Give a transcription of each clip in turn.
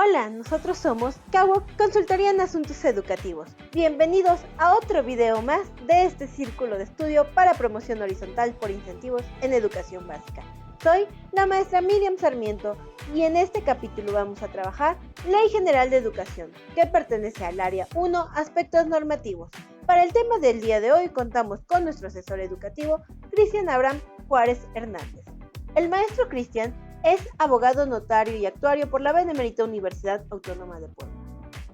Hola, nosotros somos Kawo, Consultoría en Asuntos Educativos. Bienvenidos a otro video más de este círculo de estudio para promoción horizontal por incentivos en educación básica. Soy la maestra Miriam Sarmiento y en este capítulo vamos a trabajar Ley General de Educación, que pertenece al área 1, aspectos normativos. Para el tema del día de hoy contamos con nuestro asesor educativo, Cristian Abraham Juárez Hernández. El maestro Cristian es abogado, notario y actuario por la Benemérita Universidad Autónoma de Puebla.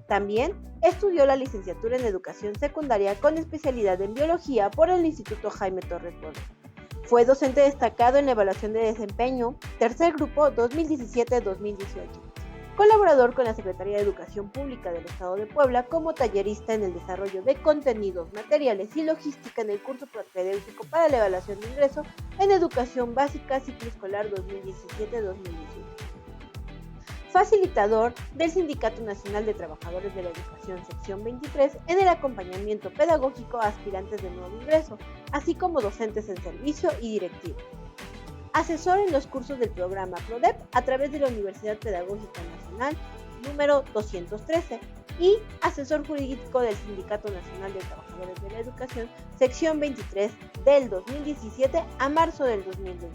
También estudió la licenciatura en Educación Secundaria con especialidad en Biología por el Instituto Jaime Torres Bodet. Fue docente destacado en la evaluación de desempeño, tercer grupo 2017-2018. Colaborador con la Secretaría de Educación Pública del Estado de Puebla como tallerista en el desarrollo de contenidos, materiales y logística en el curso propedéutico para la evaluación de ingreso en Educación Básica Ciclo Escolar 2017-2018. Facilitador del Sindicato Nacional de Trabajadores de la Educación Sección 23 en el acompañamiento pedagógico a aspirantes de nuevo ingreso, así como docentes en servicio y directivos. Asesor en los cursos del programa PRODEP a través de la Universidad Pedagógica Nacional número 213 y asesor jurídico del Sindicato Nacional de Trabajadores de la Educación, sección 23 del 2017 a marzo del 2020.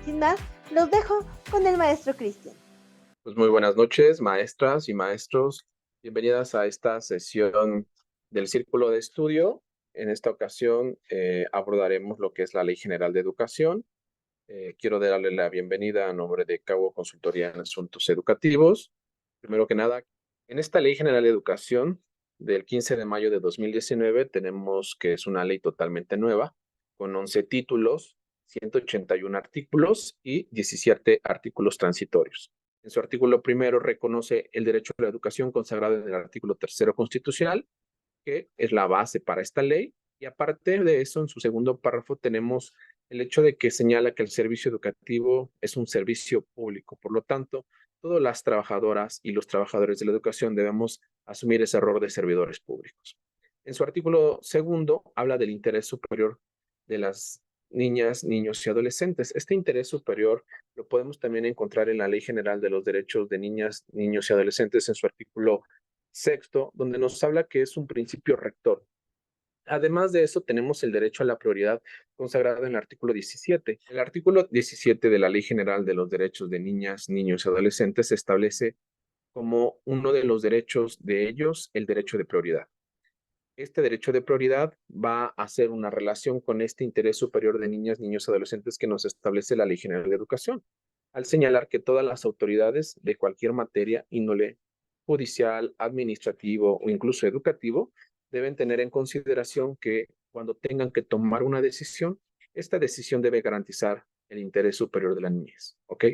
Sin más, los dejo con el maestro Cristian. Pues muy buenas noches, maestras y maestros. Bienvenidas a esta sesión del Círculo de Estudio. En esta ocasión abordaremos lo que es la Ley General de Educación. Quiero darle la bienvenida a nombre de Kawo Consultoría en Asuntos Educativos. Primero que nada, en esta Ley General de Educación del 15 de mayo de 2019 tenemos que es una ley totalmente nueva, con 11 títulos, 181 artículos y 17 artículos transitorios. En su artículo primero reconoce el derecho a la educación consagrado en el artículo tercero constitucional, que es la base para esta ley, y aparte de eso, en su segundo párrafo tenemos el hecho de que señala que el servicio educativo es un servicio público. Por lo tanto, todas las trabajadoras y los trabajadores de la educación debemos asumir ese rol de servidores públicos. En su artículo segundo habla del interés superior de las niñas, niños y adolescentes. Este interés superior lo podemos también encontrar en la Ley General de los Derechos de Niñas, Niños y Adolescentes en su artículo sexto, donde nos habla que es un principio rector. Además de eso, tenemos el derecho a la prioridad consagrado en el artículo 17. El artículo 17 de la Ley General de los Derechos de Niñas, Niños y Adolescentes establece como uno de los derechos de ellos el derecho de prioridad. Este derecho de prioridad va a hacer una relación con este interés superior de niñas, niños y adolescentes que nos establece la Ley General de Educación, al señalar que todas las autoridades de cualquier materia, índole judicial, administrativo o incluso educativo, deben tener en consideración que cuando tengan que tomar una decisión, esta decisión debe garantizar el interés superior de la niñez, ¿ok?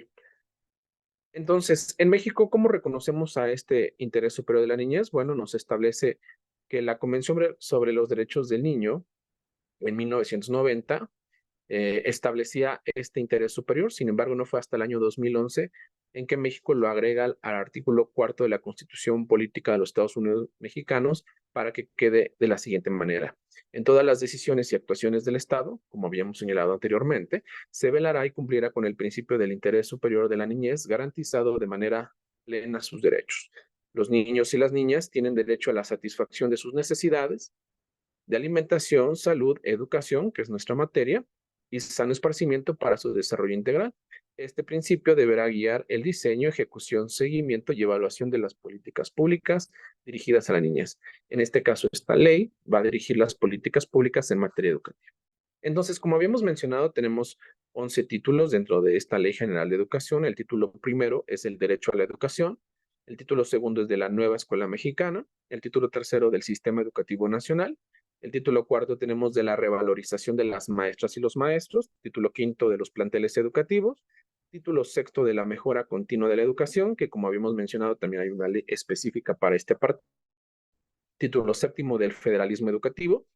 Entonces, en México, ¿cómo reconocemos a este interés superior de la niñez? Bueno, nos establece que la Convención sobre los Derechos del Niño, en 1990, establecía este interés superior. Sin embargo, no fue hasta el año 2011 en que México lo agrega al artículo cuarto de la Constitución Política de los Estados Unidos Mexicanos para que quede de la siguiente manera. En todas las decisiones y actuaciones del Estado, como habíamos señalado anteriormente, se velará y cumplirá con el principio del interés superior de la niñez, garantizado de manera plena sus derechos. Los niños y las niñas tienen derecho a la satisfacción de sus necesidades de alimentación, salud, educación, que es nuestra materia, y sano esparcimiento para su desarrollo integral. Este principio deberá guiar el diseño, ejecución, seguimiento y evaluación de las políticas públicas dirigidas a la niñez. En este caso, esta ley va a dirigir las políticas públicas en materia educativa. Entonces, como habíamos mencionado, tenemos 11 títulos dentro de esta Ley General de Educación. El título primero es el derecho a la educación. El título segundo es de la nueva escuela mexicana. El título tercero del sistema educativo nacional. El título cuarto tenemos de la revalorización de las maestras y los maestros. Título quinto de los planteles educativos. Título sexto de la mejora continua de la educación, que como habíamos mencionado también hay una ley específica para este apartado. Título séptimo del federalismo educativo.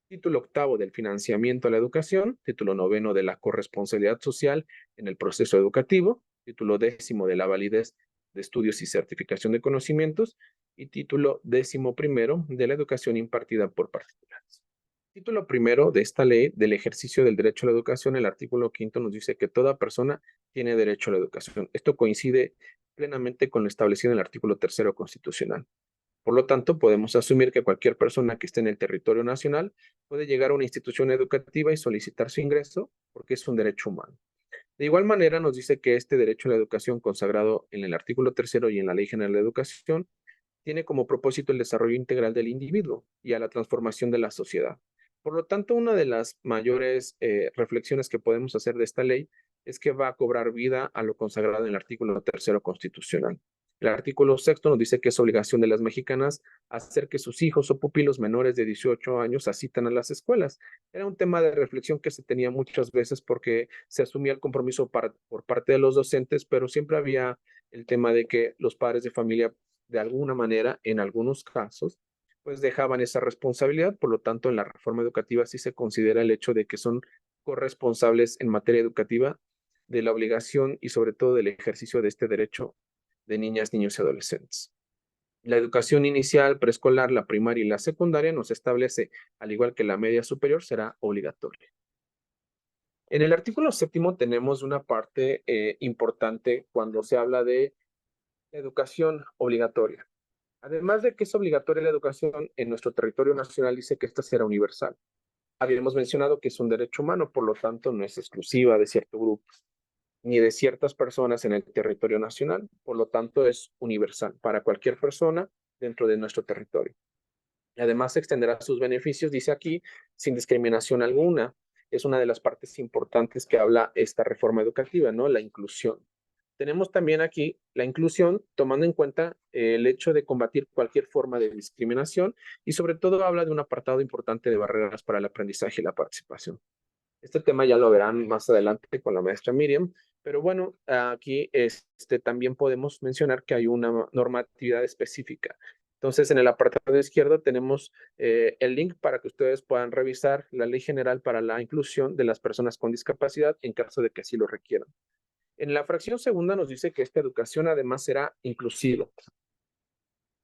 Título octavo del financiamiento a la educación, título noveno de la corresponsabilidad social en el proceso educativo, título décimo de la validez de estudios y certificación de conocimientos y título décimo primero de la educación impartida por particulares. Título primero de esta ley del ejercicio del derecho a la educación, el artículo quinto nos dice que toda persona tiene derecho a la educación. Esto coincide plenamente con lo establecido en el artículo 3º constitucional. Por lo tanto, podemos asumir que cualquier persona que esté en el territorio nacional puede llegar a una institución educativa y solicitar su ingreso porque es un derecho humano. De igual manera, nos dice que este derecho a la educación consagrado en el artículo 3º y en la Ley General de Educación tiene como propósito el desarrollo integral del individuo y a la transformación de la sociedad. Por lo tanto, una de las mayores reflexiones que podemos hacer de esta ley es que va a cobrar vida a lo consagrado en el artículo 3º constitucional. El artículo 6º nos dice que es obligación de las mexicanas hacer que sus hijos o pupilos menores de 18 años asistan a las escuelas. Era un tema de reflexión que se tenía muchas veces porque se asumía el compromiso por parte de los docentes, pero siempre había el tema de que los padres de familia, de alguna manera, en algunos casos, pues dejaban esa responsabilidad. Por lo tanto, en la reforma educativa sí se considera el hecho de que son corresponsables en materia educativa de la obligación y sobre todo del ejercicio de este derecho de niñas, niños y adolescentes. La educación inicial, preescolar, la primaria y la secundaria nos establece, al igual que la media superior, será obligatoria. En el artículo 7º tenemos una parte importante cuando se habla de educación obligatoria. Además de que es obligatoria la educación en nuestro territorio nacional, dice que esta será universal. Habíamos mencionado que es un derecho humano, por lo tanto no es exclusiva de cierto grupo ni de ciertas personas en el territorio nacional, por lo tanto es universal para cualquier persona dentro de nuestro territorio. Y además extenderá sus beneficios, dice aquí, sin discriminación alguna. Es una de las partes importantes que habla esta reforma educativa, ¿no? La inclusión. Tenemos también aquí la inclusión, tomando en cuenta el hecho de combatir cualquier forma de discriminación y sobre todo habla de un apartado importante de barreras para el aprendizaje y la participación. Este tema ya lo verán más adelante con la maestra Miriam, pero bueno, aquí también podemos mencionar que hay una normatividad específica. Entonces, en el apartado izquierdo tenemos el link para que ustedes puedan revisar la Ley General para la Inclusión de las Personas con Discapacidad en caso de que así lo requieran. En la fracción segunda nos dice que esta educación además será inclusiva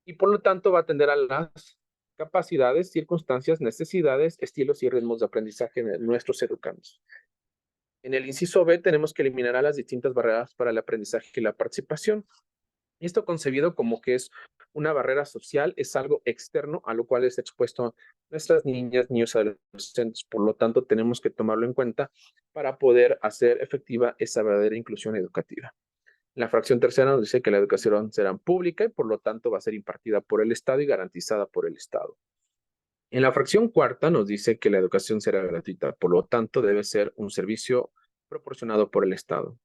y por lo tanto va a atender a las capacidades, circunstancias, necesidades, estilos y ritmos de aprendizaje de nuestros educandos. En el inciso B tenemos que eliminar las distintas barreras para el aprendizaje y la participación. Y esto concebido como que es una barrera social, es algo externo a lo cual es expuesto nuestras niñas, niños y adolescentes. Por lo tanto, tenemos que tomarlo en cuenta para poder hacer efectiva esa verdadera inclusión educativa. La fracción tercera nos dice que la educación será pública y por lo tanto va a ser impartida por el Estado y garantizada por el Estado. En la fracción cuarta nos dice que la educación será gratuita, por lo tanto debe ser un servicio proporcionado por el Estado.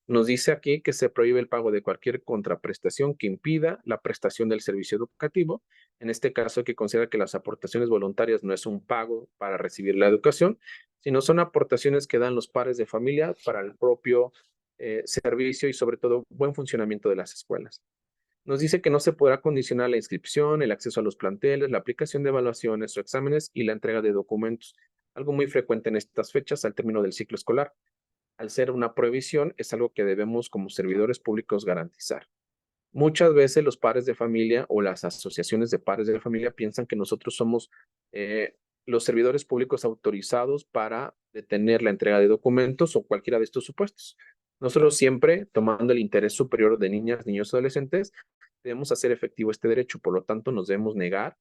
Nos dice aquí que se prohíbe el pago de cualquier contraprestación que impida la prestación del servicio educativo. En este caso, hay que considerar que las aportaciones voluntarias no es un pago para recibir la educación, sino son aportaciones que dan los padres de familia para el propio servicio y sobre todo buen funcionamiento de las escuelas. Nos dice que no se podrá condicionar la inscripción, el acceso a los planteles, la aplicación de evaluaciones o exámenes y la entrega de documentos, algo muy frecuente en estas fechas al término del ciclo escolar. Al ser una prohibición, es algo que debemos como servidores públicos garantizar. Muchas veces los padres de familia o las asociaciones de padres de familia piensan que nosotros somos los servidores públicos autorizados para detener la entrega de documentos o cualquiera de estos supuestos. Nosotros siempre, tomando el interés superior de niñas, niños y adolescentes, debemos hacer efectivo este derecho, por lo tanto nos debemos negar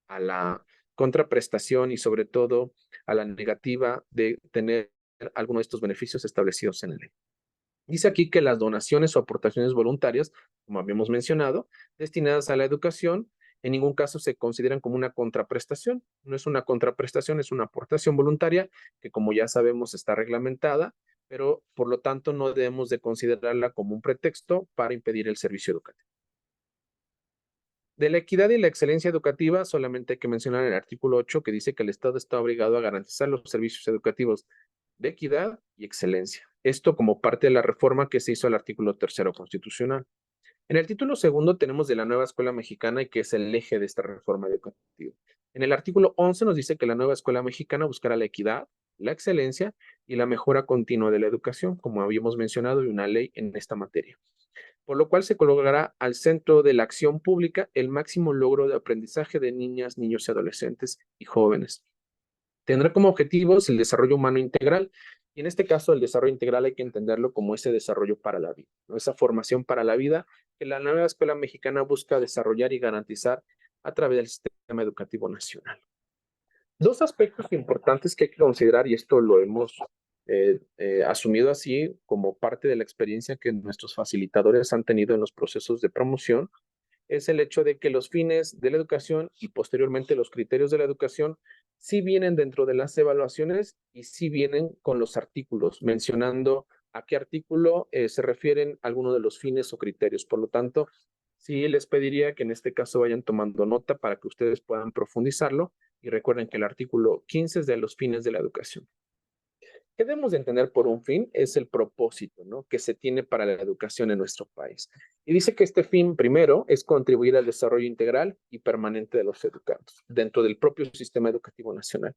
a la contraprestación y sobre todo a la negativa de tener alguno de estos beneficios establecidos en la ley. Dice aquí que las donaciones o aportaciones voluntarias, como habíamos mencionado, destinadas a la educación, en ningún caso se consideran como una contraprestación. No es una contraprestación, es una aportación voluntaria que, como ya sabemos, está reglamentada, pero por lo tanto no debemos de considerarla como un pretexto para impedir el servicio educativo. De la equidad y la excelencia educativa, solamente hay que mencionar el artículo 8 que dice que el Estado está obligado a garantizar los servicios educativos de equidad y excelencia. Esto como parte de la reforma que se hizo al artículo 3º constitucional. En el título segundo tenemos de la nueva escuela mexicana y que es el eje de esta reforma educativa. En el artículo 11 nos dice que la nueva escuela mexicana buscará la equidad, la excelencia y la mejora continua de la educación, como habíamos mencionado, y una ley en esta materia, por lo cual se colocará al centro de la acción pública el máximo logro de aprendizaje de niñas, niños y adolescentes y jóvenes. Tendrá como objetivos el desarrollo humano integral Y en este caso, el desarrollo integral hay que entenderlo como ese desarrollo para la vida, ¿no? Esa formación para la vida que la nueva escuela mexicana busca desarrollar y garantizar a través del sistema educativo nacional. Dos aspectos importantes que hay que considerar, y esto lo hemos asumido así como parte de la experiencia que nuestros facilitadores han tenido en los procesos de promoción, es el hecho de que los fines de la educación y posteriormente los criterios de la educación sí vienen dentro de las evaluaciones y sí vienen con los artículos, mencionando a qué artículo se refieren algunos de los fines o criterios. Por lo tanto, sí les pediría que en este caso vayan tomando nota para que ustedes puedan profundizarlo y recuerden que el artículo 15 es de los fines de la educación. ¿Qué debemos de entender por un fin? Es el propósito, ¿no?, que se tiene para la educación en nuestro país. Y dice que este fin, primero, es contribuir al desarrollo integral y permanente de los educandos dentro del propio sistema educativo nacional.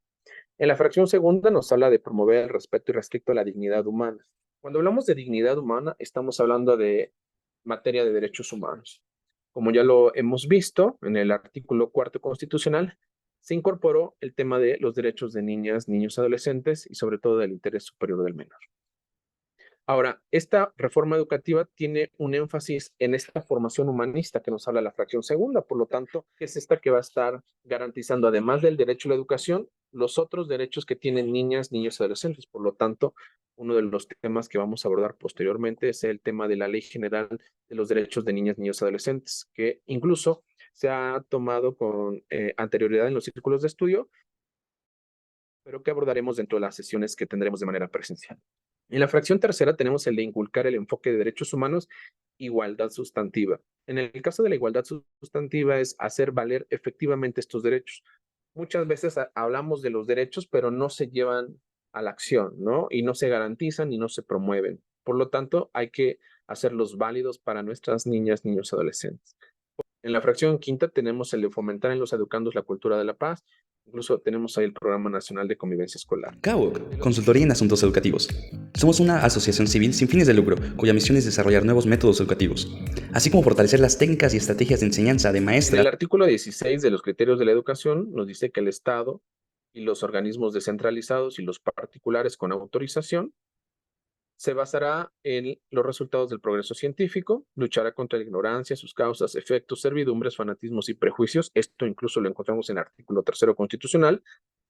En la fracción segunda nos habla de promover el respeto y respeto a la dignidad humana. Cuando hablamos de dignidad humana, estamos hablando de materia de derechos humanos. Como ya lo hemos visto en el artículo cuarto constitucional, se incorporó el tema de los derechos de niñas, niños, adolescentes y sobre todo del interés superior del menor. Ahora, esta reforma educativa tiene un énfasis en esta formación humanista que nos habla la fracción segunda, por lo tanto, es esta que va a estar garantizando, además del derecho a la educación, los otros derechos que tienen niñas, niños y adolescentes. Por lo tanto, uno de los temas que vamos a abordar posteriormente es el tema de la Ley General de los Derechos de Niñas, Niños y Adolescentes, que incluso se ha tomado con anterioridad en los círculos de estudio, pero que abordaremos dentro de las sesiones que tendremos de manera presencial. En la fracción tercera tenemos el de inculcar el enfoque de derechos humanos, igualdad sustantiva. En el caso de la igualdad sustantiva es hacer valer efectivamente estos derechos. Muchas veces hablamos de los derechos, pero no se llevan a la acción, ¿no? Y no se garantizan y no se promueven. Por lo tanto, hay que hacerlos válidos para nuestras niñas, niños, adolescentes. En la fracción quinta tenemos el de fomentar en los educandos la cultura de la paz. Incluso tenemos ahí el Programa Nacional de Convivencia Escolar. CAUC, Consultoría en Asuntos Educativos. Somos una asociación civil sin fines de lucro, cuya misión es desarrollar nuevos métodos educativos, así como fortalecer las técnicas y estrategias de enseñanza de En maestras. el artículo 16 de los criterios de la educación nos dice que el Estado y los organismos descentralizados y los particulares con autorización se basará en los resultados del progreso científico, luchará contra la ignorancia, sus causas, efectos, servidumbres, fanatismos y prejuicios. Esto incluso lo encontramos en el artículo tercero constitucional.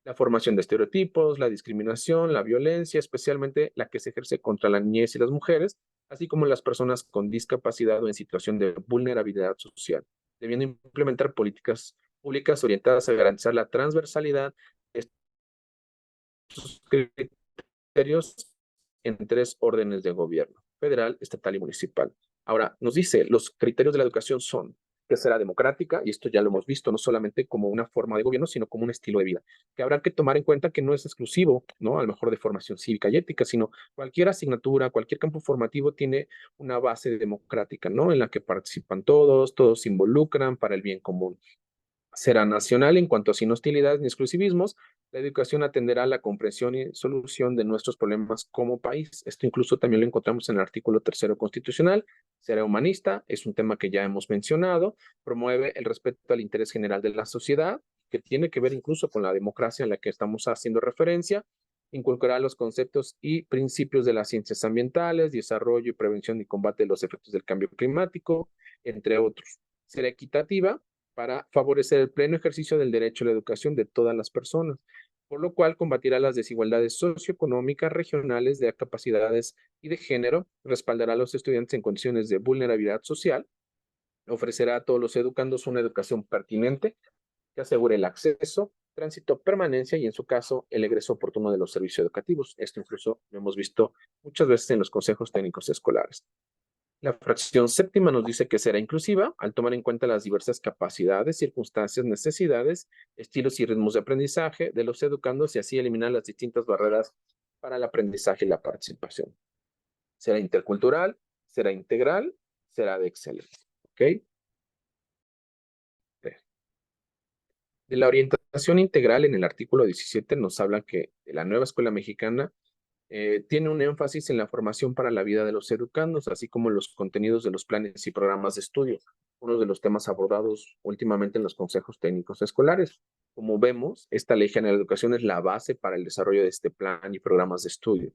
La formación de estereotipos, la discriminación, la violencia, especialmente la que se ejerce contra la niñez y las mujeres, así como las personas con discapacidad o en situación de vulnerabilidad social, debiendo implementar políticas públicas orientadas a garantizar la transversalidad de estos criterios en tres órdenes de gobierno: federal, estatal y municipal. Ahora, nos dice, los criterios de la educación son que será democrática, y esto ya lo hemos visto, no solamente como una forma de gobierno, sino como un estilo de vida, que habrá que tomar en cuenta que no es exclusivo, ¿no?, a lo mejor de formación cívica y ética, sino cualquier asignatura, cualquier campo formativo tiene una base democrática, ¿no?, en la que participan todos, todos se involucran para el bien común. Será nacional en cuanto a sin hostilidades ni exclusivismos. La educación atenderá a la comprensión y solución de nuestros problemas como país. Esto incluso también lo encontramos en el artículo tercero constitucional. Será humanista, es un tema que ya hemos mencionado. Promueve el respeto al interés general de la sociedad, que tiene que ver incluso con la democracia en la que estamos haciendo referencia. Inculcará los conceptos y principios de las ciencias ambientales, desarrollo y prevención y combate de los efectos del cambio climático, entre otros. Será equitativa para favorecer el pleno ejercicio del derecho a la educación de todas las personas, por lo cual combatirá las desigualdades socioeconómicas, regionales, de capacidades y de género, respaldará a los estudiantes en condiciones de vulnerabilidad social, ofrecerá a todos los educandos una educación pertinente que asegure el acceso, tránsito, permanencia y, en su caso, el egreso oportuno de los servicios educativos. Esto incluso lo hemos visto muchas veces en los consejos técnicos escolares. La fracción séptima nos dice que será inclusiva al tomar en cuenta las diversas capacidades, circunstancias, necesidades, estilos y ritmos de aprendizaje de los educandos y así eliminar las distintas barreras para el aprendizaje y la participación. Será intercultural, será integral, será de excelencia. ¿Ok? De la orientación integral, en el artículo 17 nos habla que la nueva escuela mexicana tiene un énfasis en la formación para la vida de los educandos, así como los contenidos de los planes y programas de estudio, uno de los temas abordados últimamente en los consejos técnicos escolares. Como vemos, esta Ley General de Educación es la base para el desarrollo de este plan y programas de estudio.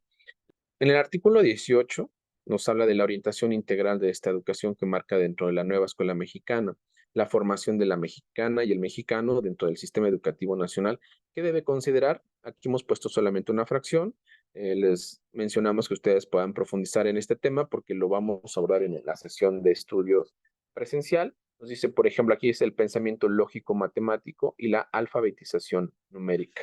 En el artículo 18 nos habla de la orientación integral de esta educación que marca dentro de la nueva escuela mexicana, la formación de la mexicana y el mexicano dentro del sistema educativo nacional, que debe considerar. Aquí hemos puesto solamente una fracción. Les mencionamos que ustedes puedan profundizar en este tema porque lo vamos a abordar en la sesión de estudios presencial. Nos dice, por ejemplo, aquí es el pensamiento lógico matemático y la alfabetización numérica.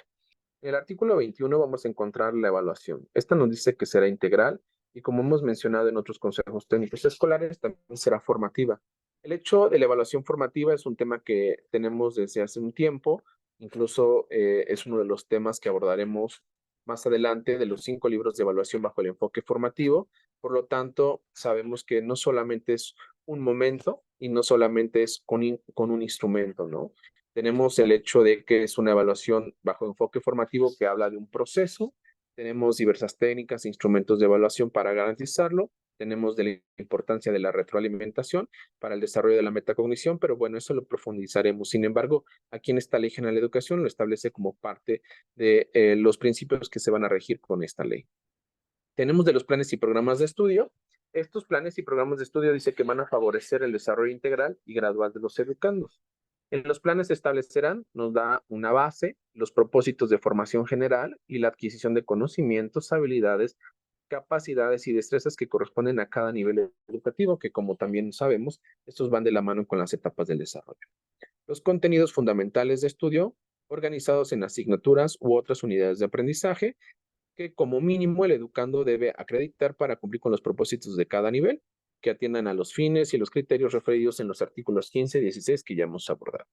En el artículo 21 vamos a encontrar la evaluación. Esta nos dice que será integral y, como hemos mencionado en otros consejos técnicos escolares, también será formativa. El hecho de la evaluación formativa es un tema que tenemos desde hace un tiempo, incluso es uno de los temas que abordaremos más adelante de los 5 libros de evaluación bajo el enfoque formativo. Por lo tanto, sabemos que no solamente es un momento y no solamente es con un instrumento, ¿no? Tenemos el hecho de que es una evaluación bajo enfoque formativo que habla de un proceso. Tenemos diversas técnicas e instrumentos de evaluación para garantizarlo. Tenemos de la importancia de la retroalimentación para el desarrollo de la metacognición, pero bueno, eso lo profundizaremos. Sin embargo, aquí en esta Ley General de Educación lo establece como parte de los principios que se van a regir con esta ley. Tenemos de los planes y programas de estudio. Estos planes y programas de estudio dice que van a favorecer el desarrollo integral y gradual de los educandos. En los planes se establecerán, nos da una base, los propósitos de formación general y la adquisición de conocimientos, habilidades, capacidades y destrezas que corresponden a cada nivel educativo, que como también sabemos, estos van de la mano con las etapas del desarrollo. Los contenidos fundamentales de estudio, organizados en asignaturas u otras unidades de aprendizaje, que como mínimo el educando debe acreditar para cumplir con los propósitos de cada nivel, que atiendan a los fines y los criterios referidos en los artículos 15 y 16 que ya hemos abordado.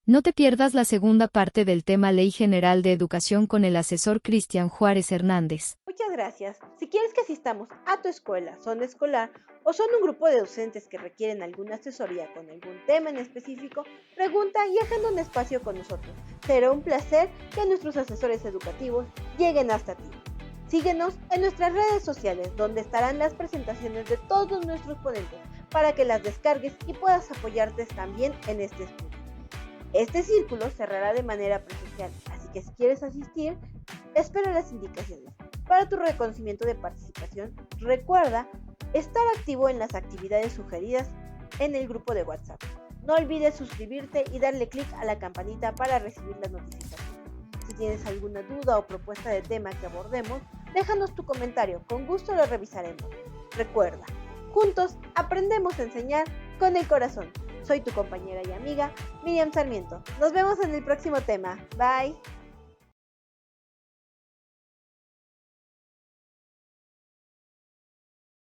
No te pierdas la segunda parte del tema Ley General de Educación con el asesor Cristian Juárez Hernández. Muchas gracias. Si quieres que asistamos a tu escuela, zona escolar o son un grupo de docentes que requieren alguna asesoría con algún tema en específico, pregunta y agenda un espacio con nosotros. Será un placer que nuestros asesores educativos lleguen hasta ti. Síguenos en nuestras redes sociales, donde estarán las presentaciones de todos nuestros ponentes para que las descargues y puedas apoyarte también en este estudio. Este círculo cerrará de manera presencial, así que si quieres asistir, espera las indicaciones. Para tu reconocimiento de participación, recuerda estar activo en las actividades sugeridas en el grupo de WhatsApp. No olvides suscribirte y darle clic a la campanita para recibir las notificaciones. Si tienes alguna duda o propuesta de tema que abordemos, déjanos tu comentario, con gusto lo revisaremos. Recuerda, juntos aprendemos a enseñar con el corazón. Soy tu compañera y amiga, Miriam Sarmiento. Nos vemos en el próximo tema. Bye.